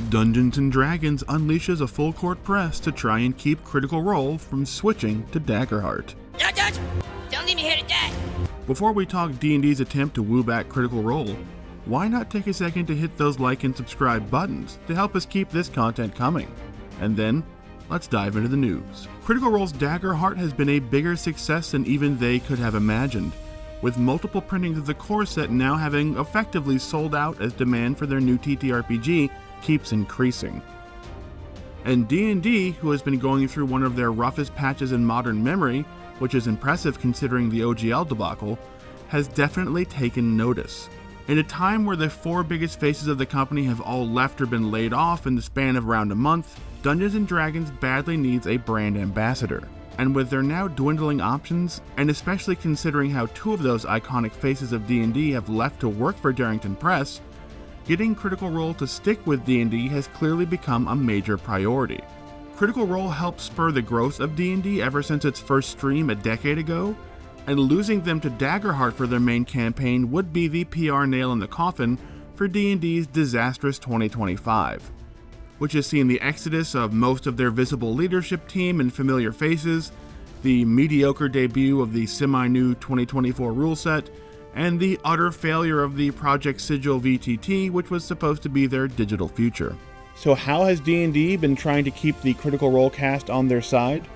Dungeons & Dragons unleashes a full-court press to try and keep Critical Role from switching to Daggerheart. Don't leave me here to die! Before we talk D&D's attempt to woo back Critical Role, why not take a second to hit those like and subscribe buttons to help us keep this content coming? And then, let's dive into the news. Critical Role's Daggerheart has been a bigger success than even they could have imagined, with multiple printings of the core set now having effectively sold out as demand for their new TTRPG keeps increasing. And D&D, who has been going through one of their roughest patches in modern memory, which is impressive considering the OGL debacle, has definitely taken notice. In a time where the four biggest faces of the company have all left or been laid off in the span of around a month, Dungeons & Dragons badly needs a brand ambassador. And with their now dwindling options, and especially considering how two of those iconic faces of D&D have left to work for Darrington Press, getting Critical Role to stick with D&D has clearly become a major priority. Critical Role helped spur the growth of D&D ever since its first stream a decade ago, and losing them to Daggerheart for their main campaign would be the PR nail in the coffin for D&D's disastrous 2025, which has seen the exodus of most of their visible leadership team and familiar faces, the mediocre debut of the semi-new 2024 rule set, and the utter failure of the Project Sigil VTT, which was supposed to be their digital future. So how has D&D been trying to keep the Critical Role cast on their side?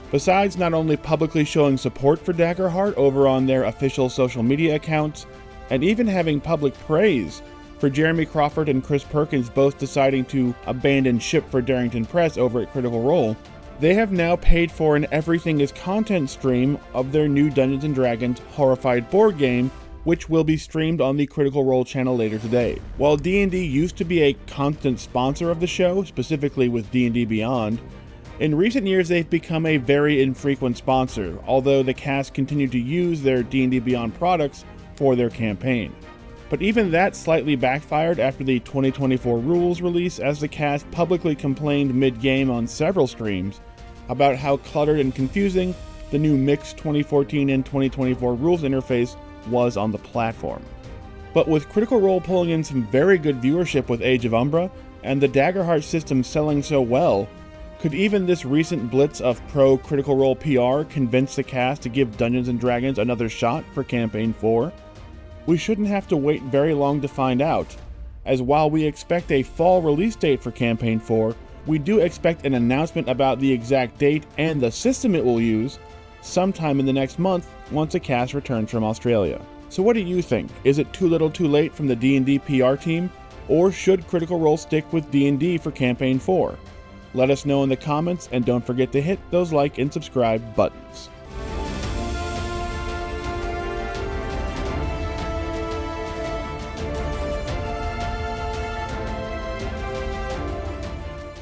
Besides not only publicly showing support for Daggerheart over on their official social media accounts, and even having public praise for Jeremy Crawford and Chris Perkins both deciding to abandon ship for Darrington Press over at Critical Role, they have now paid for an Everything is Content stream of their new Dungeons & Dragons Horrified board game, which will be streamed on the Critical Role channel later today. While D&D used to be a constant sponsor of the show, specifically with D&D Beyond, in recent years they've become a very infrequent sponsor, although the cast continued to use their D&D Beyond products for their campaign. But even that slightly backfired after the 2024 rules release, as the cast publicly complained mid-game on several streams about how cluttered and confusing the new mixed 2014 and 2024 rules interface was on the platform. But with Critical Role pulling in some very good viewership with Age of Umbra, and the Daggerheart system selling so well, could even this recent blitz of pro-Critical Role PR convince the cast to give Dungeons & Dragons another shot for Campaign 4? We shouldn't have to wait very long to find out, as while we expect a fall release date for Campaign 4, we do expect an announcement about the exact date and the system it will use sometime in the next month once the cast returns from Australia. So what do you think? Is it too little too late from the D&D PR team, or should Critical Role stick with D&D for Campaign 4? Let us know in the comments, and don't forget to hit those like and subscribe buttons.